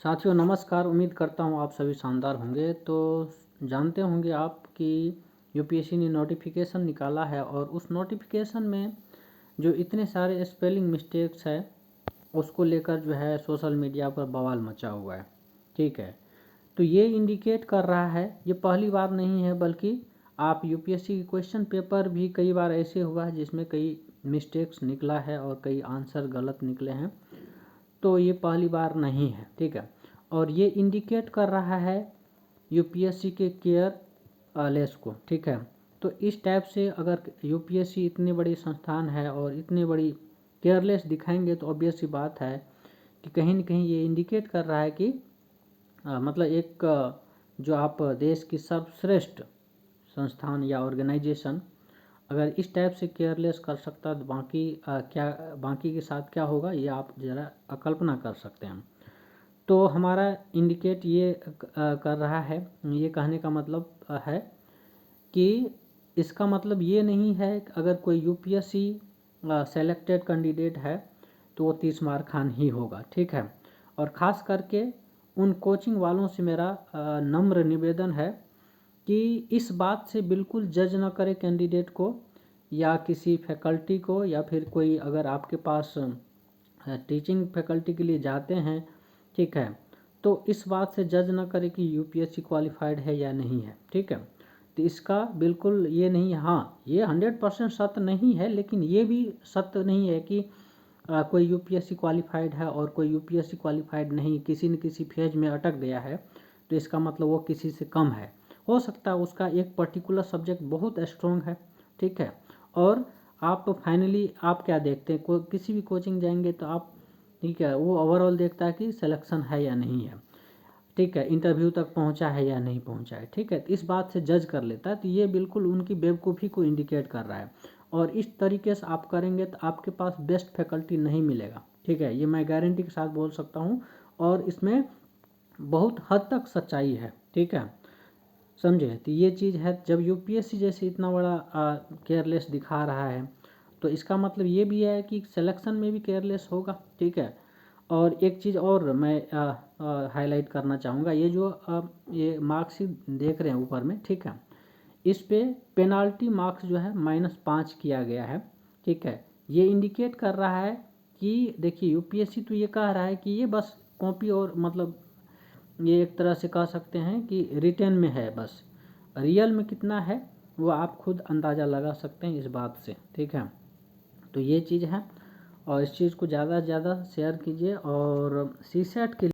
साथियों नमस्कार। उम्मीद करता हूँ आप सभी शानदार होंगे। तो जानते होंगे आप कि यूपीएससी ने नोटिफिकेशन निकाला है और उस नोटिफिकेशन में जो इतने सारे स्पेलिंग मिस्टेक्स है उसको लेकर जो है सोशल मीडिया पर बवाल मचा हुआ है। ठीक है, तो ये इंडिकेट कर रहा है, ये पहली बार नहीं है बल्कि आप यूपीएससी की क्वेश्चन पेपर भी कई बार ऐसे हुआ है जिसमें कई मिस्टेक्स निकला है और कई आंसर गलत निकले हैं। तो ये पहली बार नहीं है। ठीक है, और ये इंडिकेट कर रहा है यूपीएससी के केयरलेस को। ठीक है, तो इस टाइप से अगर यूपीएससी इतनी बड़ी संस्थान है और इतनी बड़ी केयरलेस दिखाएंगे तो ऑब्वियस सी बात है कि कहीं न कहीं ये इंडिकेट कर रहा है कि मतलब एक जो आप देश की सर्वश्रेष्ठ संस्थान या ऑर्गेनाइजेशन अगर इस टाइप से केयरलेस कर सकता तो बाकी के साथ क्या होगा ये आप ज़रा कल्पना कर सकते हैं। तो हमारा इंडिकेट ये कर रहा है, ये कहने का मतलब है कि इसका मतलब ये नहीं है कि अगर कोई यूपीएससी सेलेक्टेड कैंडिडेट है तो वो 30 मार खान ही होगा। ठीक है, और ख़ास करके उन कोचिंग वालों से मेरा नम्र निवेदन है कि इस बात से बिल्कुल जज न करें कैंडिडेट को या किसी फैकल्टी को, या फिर कोई अगर आपके पास टीचिंग फैकल्टी के लिए जाते हैं, ठीक है, तो इस बात से जज न करें कि यूपीएससी क्वालिफाइड है या नहीं है। ठीक है, तो इसका बिल्कुल ये नहीं है। हाँ, ये 100% सत्य नहीं है, लेकिन ये भी सत्य नहीं है कि कोई यूपीएससी क्वालिफाइड है और कोई यूपीएससी क्वालिफाइड नहीं, किसी न किसी फेज में अटक गया है तो इसका मतलब वो किसी से कम है। हो सकता है उसका एक पर्टिकुलर सब्जेक्ट बहुत स्ट्रॉन्ग है। ठीक है, और आप फाइनली आप क्या देखते हैं, किसी भी कोचिंग जाएंगे तो आप, ठीक है, वो ओवरऑल देखता है कि सिलेक्शन है या नहीं है। ठीक है, इंटरव्यू तक पहुंचा है या नहीं पहुंचा है। ठीक है, तो इस बात से जज कर लेता है। तो ये बिल्कुल उनकी बेवकूफ़ी को इंडिकेट कर रहा है और इस तरीके से आप करेंगे तो आपके पास बेस्ट फैकल्टी नहीं मिलेगा। ठीक है, ये मैं गारंटी के साथ बोल सकता हूँ और इसमें बहुत हद तक सच्चाई है। ठीक है, समझे। तो ये चीज़ है, जब यूपीएससी जैसे इतना बड़ा केयरलेस दिखा रहा है तो इसका मतलब ये भी है कि सिलेक्शन में भी केयरलेस होगा। ठीक है, और एक चीज़ और मैं हाईलाइट करना चाहूँगा, ये जो ये मार्क्स देख रहे हैं ऊपर में, ठीक है, इस पे पेनाल्टी मार्क्स जो है -5 किया गया है। ठीक है, ये इंडिकेट कर रहा है कि देखिए यूपीएससी तो ये कह रहा है कि ये बस कॉपी और मतलब ये एक तरह से कह सकते हैं कि रिटेन में है, बस रियल में कितना है वो आप खुद अंदाज़ा लगा सकते हैं इस बात से। ठीक है, तो ये चीज़ है और इस चीज़ को ज़्यादा से ज़्यादा शेयर कीजिए और सीसेट के